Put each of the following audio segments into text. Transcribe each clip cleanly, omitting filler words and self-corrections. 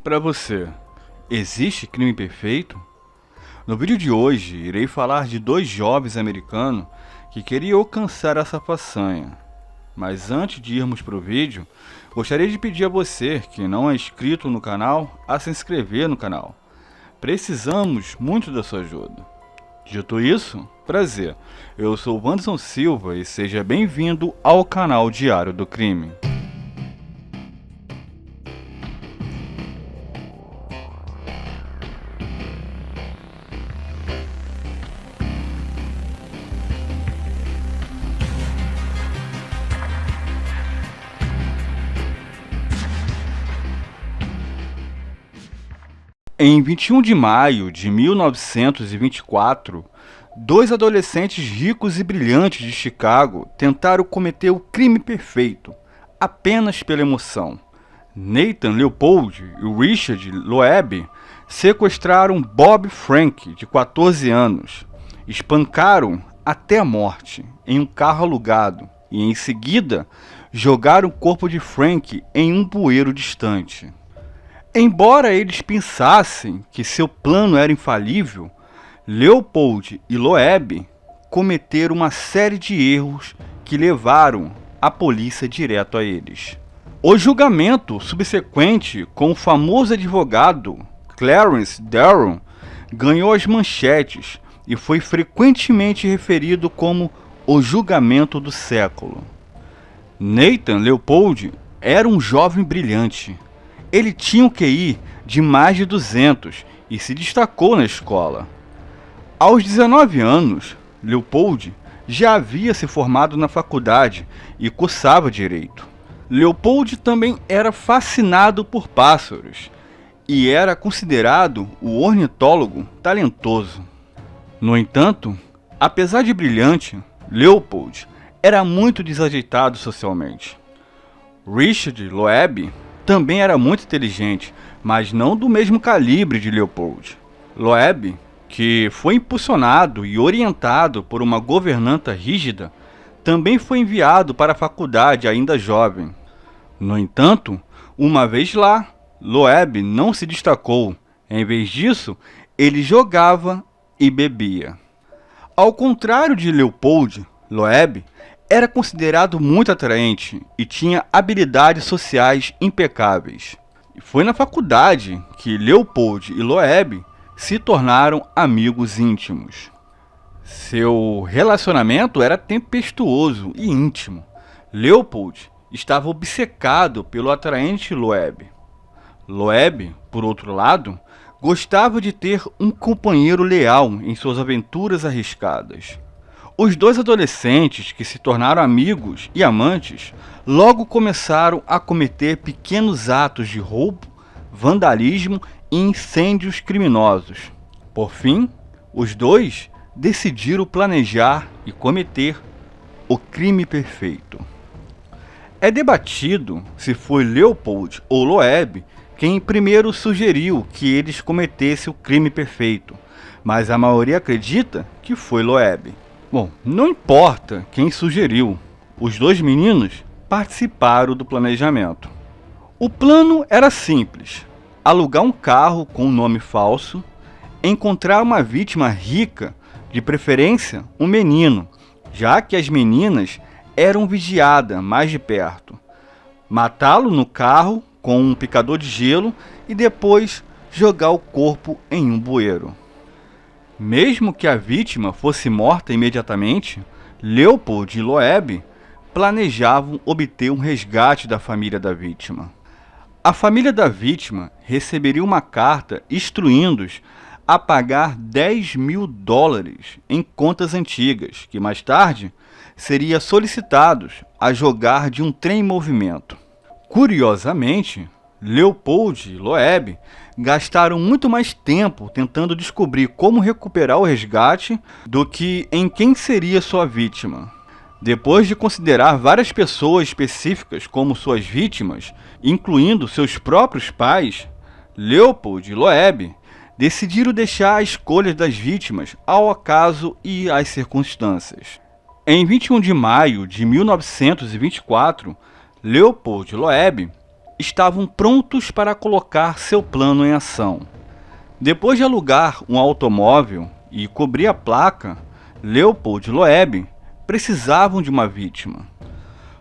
Para você, existe crime perfeito? No vídeo de hoje, irei falar de dois jovens americanos que queriam alcançar essa façanha. Mas antes de irmos para o vídeo, gostaria de pedir a você que não é inscrito no canal a se inscrever no canal. Precisamos muito da sua ajuda. Dito isso, prazer, eu sou o Wanderson Silva e seja bem-vindo ao canal Diário do Crime. Em 21 de maio de 1924, dois adolescentes ricos e brilhantes de Chicago tentaram cometer o crime perfeito, apenas pela emoção. Nathan Leopold e Richard Loeb sequestraram Bob Frank, de 14 anos, espancaram até a morte em um carro alugado e, em seguida, jogaram o corpo de Frank em um bueiro distante. Embora eles pensassem que seu plano era infalível, Leopold e Loeb cometeram uma série de erros que levaram a polícia direto a eles. O julgamento subsequente com o famoso advogado Clarence Darrow ganhou as manchetes e foi frequentemente referido como o julgamento do século. Nathan Leopold era um jovem brilhante. Ele tinha um QI de mais de 200 e se destacou na escola. Aos 19 anos, Leopold já havia se formado na faculdade e cursava direito. Leopold também era fascinado por pássaros e era considerado o ornitólogo talentoso. No entanto, apesar de brilhante, Leopold era muito desajeitado socialmente. Richard Loeb também era muito inteligente, mas não do mesmo calibre de Leopold. Loeb, que foi impulsionado e orientado por uma governanta rígida, também foi enviado para a faculdade ainda jovem. No entanto, uma vez lá, Loeb não se destacou. Em vez disso, ele jogava e bebia. Ao contrário de Leopold, Loeb era considerado muito atraente e tinha habilidades sociais impecáveis. E foi na faculdade que Leopold e Loeb se tornaram amigos íntimos. Seu relacionamento era tempestuoso e íntimo. Leopold estava obcecado pelo atraente Loeb. Loeb, por outro lado, gostava de ter um companheiro leal em suas aventuras arriscadas. Os dois adolescentes, que se tornaram amigos e amantes, logo começaram a cometer pequenos atos de roubo, vandalismo e incêndios criminosos. Por fim, os dois decidiram planejar e cometer o crime perfeito. É debatido se foi Leopold ou Loeb quem primeiro sugeriu que eles cometessem o crime perfeito, mas a maioria acredita que foi Loeb. Bom, não importa quem sugeriu, os dois meninos participaram do planejamento. O plano era simples: alugar um carro com um nome falso, encontrar uma vítima rica, de preferência um menino, já que as meninas eram vigiadas mais de perto, matá-lo no carro com um picador de gelo e depois jogar o corpo em um bueiro. Mesmo que a vítima fosse morta imediatamente, Leopold e Loeb planejavam obter um resgate da família da vítima. A família da vítima receberia uma carta instruindo-os a pagar $10.000 em contas antigas, que mais tarde seriam solicitados a jogar de um trem em movimento. Curiosamente, Leopold e Loeb gastaram muito mais tempo tentando descobrir como recuperar o resgate do que em quem seria sua vítima. Depois de considerar várias pessoas específicas como suas vítimas, incluindo seus próprios pais, Leopold e Loeb decidiram deixar a escolha das vítimas ao acaso e às circunstâncias. Em 21 de maio de 1924, Leopold e Loeb estavam prontos para colocar seu plano em ação. Depois de alugar um automóvel e cobrir a placa, Leopold e Loeb precisavam de uma vítima.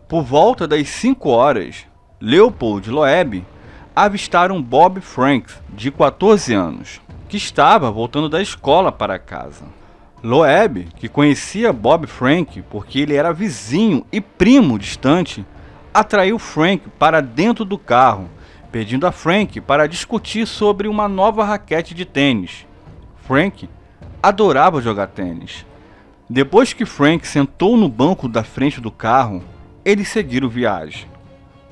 Por volta das 5 horas, Leopold e Loeb avistaram Bob Franks, de 14 anos, que estava voltando da escola para casa. Loeb, que conhecia Bob Frank porque ele era vizinho e primo distante, atraiu Frank para dentro do carro, pedindo a Frank para discutir sobre uma nova raquete de tênis. Frank adorava jogar tênis. Depois que Frank sentou no banco da frente do carro, eles seguiram viagem.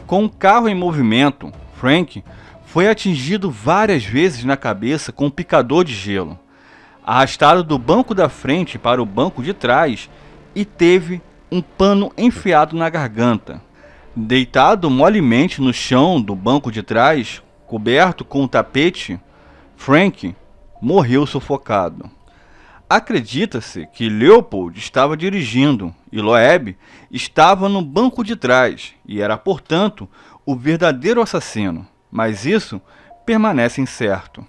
Com o carro em movimento, Frank foi atingido várias vezes na cabeça com um picador de gelo, arrastado do banco da frente para o banco de trás e teve um pano enfiado na garganta. Deitado molemente no chão do banco de trás, coberto com um tapete, Frank morreu sufocado. Acredita-se que Leopold estava dirigindo e Loeb estava no banco de trás e era, portanto, o verdadeiro assassino, mas isso permanece incerto.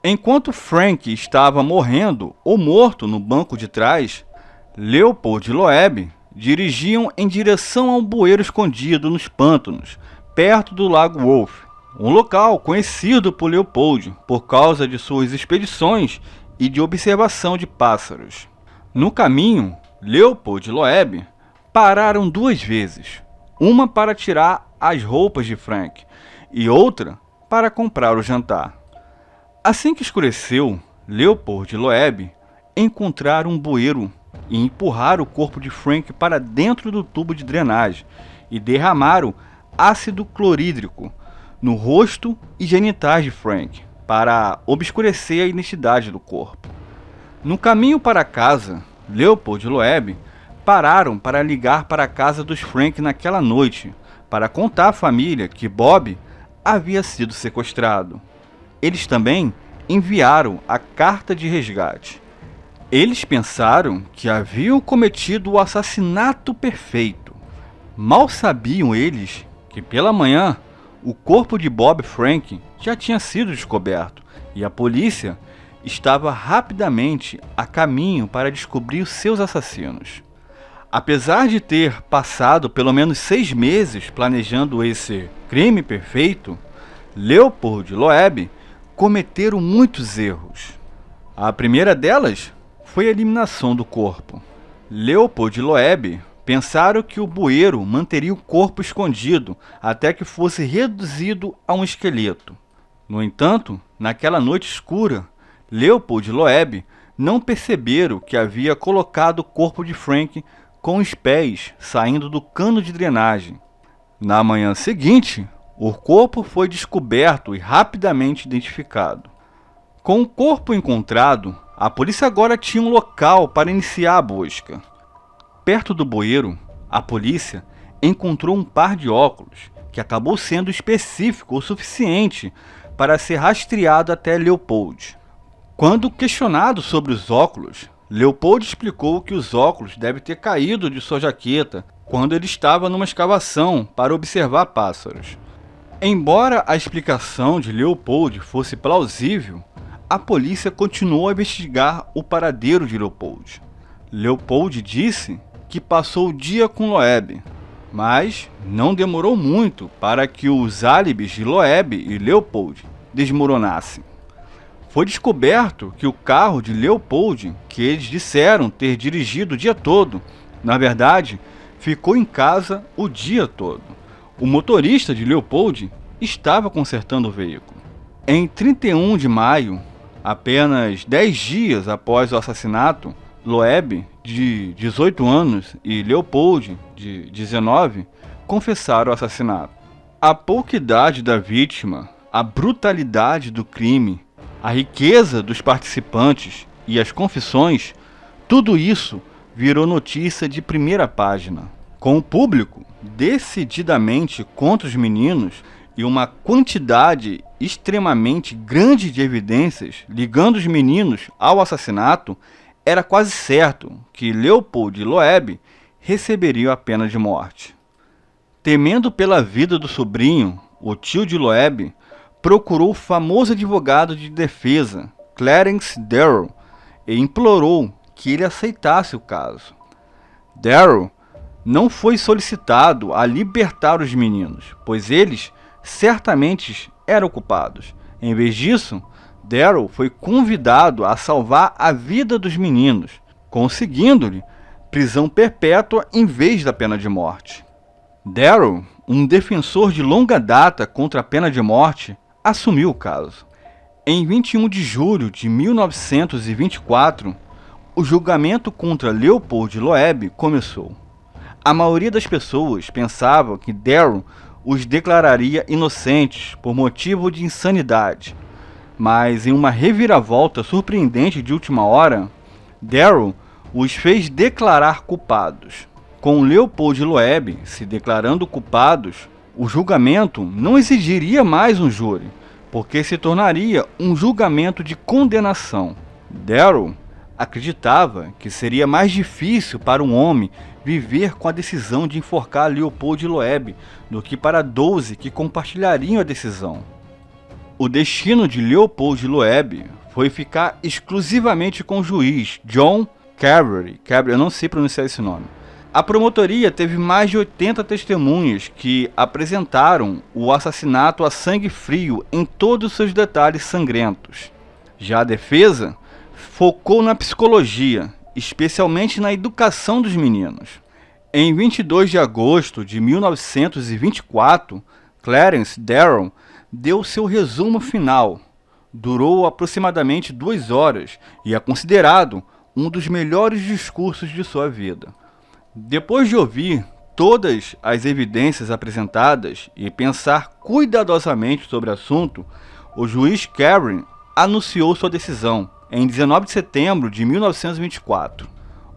Enquanto Frank estava morrendo ou morto no banco de trás, Leopold e Loeb dirigiam em direção a um bueiro escondido nos pântanos, perto do Lago Wolf, um local conhecido por Leopold por causa de suas expedições e de observação de pássaros. No caminho, Leopold e Loeb pararam 2 vezes, uma para tirar as roupas de Frank e outra para comprar o jantar. Assim que escureceu, Leopold e Loeb encontraram um bueiro e empurraram o corpo de Frank para dentro do tubo de drenagem e derramaram ácido clorídrico no rosto e genitais de Frank para obscurecer a identidade do corpo. No caminho para casa, Leopold e Loeb pararam para ligar para a casa dos Frank naquela noite para contar à família que Bob havia sido sequestrado. Eles também enviaram a carta de resgate. Eles pensaram que haviam cometido o assassinato perfeito. Mal sabiam eles que pela manhã o corpo de Bob Frank já tinha sido descoberto e a polícia estava rapidamente a caminho para descobrir os seus assassinos. Apesar de ter passado pelo menos 6 meses planejando esse crime perfeito, Leopold e Loeb cometeram muitos erros. A primeira delas foi a eliminação do corpo. Leopold e Loeb pensaram que o bueiro manteria o corpo escondido até que fosse reduzido a um esqueleto. No entanto, naquela noite escura, Leopold e Loeb não perceberam que havia colocado o corpo de Frank com os pés saindo do cano de drenagem. Na manhã seguinte, o corpo foi descoberto e rapidamente identificado. Com o corpo encontrado, a polícia agora tinha um local para iniciar a busca. Perto do bueiro, a polícia encontrou um par de óculos que acabou sendo específico o suficiente para ser rastreado até Leopold. Quando questionado sobre os óculos, Leopold explicou que os óculos devem ter caído de sua jaqueta quando ele estava numa escavação para observar pássaros. Embora a explicação de Leopold fosse plausível, a polícia continuou a investigar o paradeiro de Leopold. Leopold disse que passou o dia com Loeb, mas não demorou muito para que os álibis de Loeb e Leopold desmoronassem. Foi descoberto que o carro de Leopold, que eles disseram ter dirigido o dia todo, na verdade, ficou em casa o dia todo. O motorista de Leopold estava consertando o veículo. Em 31 de maio, apenas 10 dias após o assassinato, Loeb, de 18 anos, e Leopold, de 19, confessaram o assassinato. A pouca idade da vítima, a brutalidade do crime, a riqueza dos participantes e as confissões, tudo isso virou notícia de primeira página. Com o público decididamente contra os meninos e uma quantidade extremamente grande de evidências ligando os meninos ao assassinato, era quase certo que Leopold e Loeb receberiam a pena de morte. Temendo pela vida do sobrinho, o tio de Loeb, procurou o famoso advogado de defesa, Clarence Darrow, e implorou que ele aceitasse o caso. Darrow não foi solicitado a libertar os meninos, pois eles certamente eram culpados. Em vez disso, Darrow foi convidado a salvar a vida dos meninos, conseguindo-lhe prisão perpétua em vez da pena de morte. Darrow, um defensor de longa data contra a pena de morte, assumiu o caso. Em 21 de julho de 1924, o julgamento contra Leopold Loeb começou. A maioria das pessoas pensava que Darrow os declararia inocentes por motivo de insanidade, mas em uma reviravolta surpreendente de última hora, Darrow os fez declarar culpados. Com Leopold Loeb se declarando culpados, o julgamento não exigiria mais um júri, porque se tornaria um julgamento de condenação. Darrow acreditava que seria mais difícil para um homem viver com a decisão de enforcar Leopold Loeb do que para 12 que compartilhariam a decisão. O destino de Leopold Loeb foi ficar exclusivamente com o juiz John Carvery, eu não sei pronunciar esse nome. A promotoria teve mais de 80 testemunhas que apresentaram o assassinato a sangue frio em todos os seus detalhes sangrentos. Já a defesa focou na psicologia, especialmente na educação dos meninos. Em 22 de agosto de 1924, Clarence Darrow deu seu resumo final. Durou aproximadamente 2 horas e é considerado um dos melhores discursos de sua vida. Depois de ouvir todas as evidências apresentadas e pensar cuidadosamente sobre o assunto, o juiz Carvery anunciou sua decisão em 19 de setembro de 1924.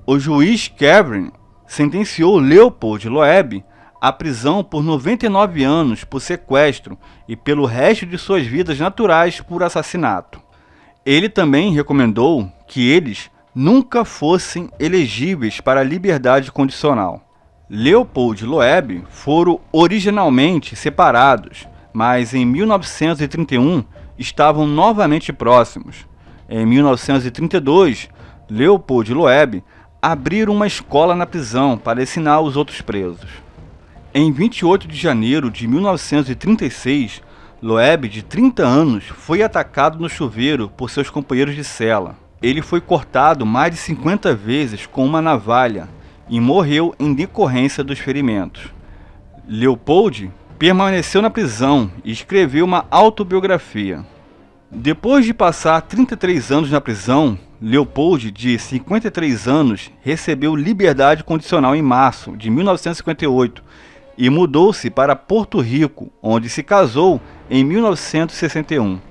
O juiz Carvery sentenciou Leopold Loeb à prisão por 99 anos por sequestro e pelo resto de suas vidas naturais por assassinato. Ele também recomendou que eles nunca fossem elegíveis para a liberdade condicional. Leopold Loeb foram originalmente separados, mas em 1931 estavam novamente próximos. Em 1932, Leopold Loeb abriram uma escola na prisão para ensinar os outros presos. Em 28 de janeiro de 1936, Loeb, de 30 anos, foi atacado no chuveiro por seus companheiros de cela. Ele foi cortado mais de 50 vezes com uma navalha e morreu em decorrência dos ferimentos. Leopold permaneceu na prisão e escreveu uma autobiografia. Depois de passar 33 anos na prisão, Leopold, de 53 anos, recebeu liberdade condicional em março de 1958 e mudou-se para Porto Rico, onde se casou em 1961.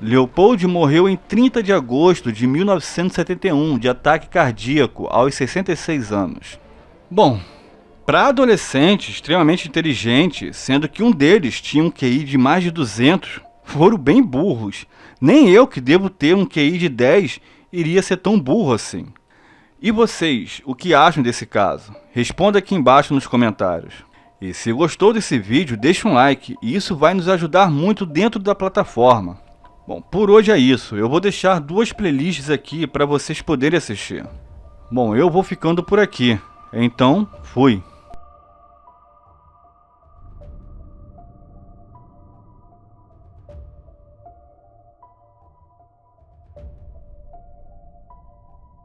Leopold morreu em 30 de agosto de 1971 de ataque cardíaco aos 66 anos. Bom, para adolescentes extremamente inteligentes, sendo que um deles tinha um QI de mais de 200, foram bem burros. Nem eu, que devo ter um QI de 10, iria ser tão burro assim. E vocês, o que acham desse caso? Responda aqui embaixo nos comentários. E se gostou desse vídeo, deixa um like, e isso vai nos ajudar muito dentro da plataforma. Bom, por hoje é isso. Eu vou deixar 2 playlists aqui para vocês poderem assistir. Bom, eu vou ficando por aqui. Então, fui.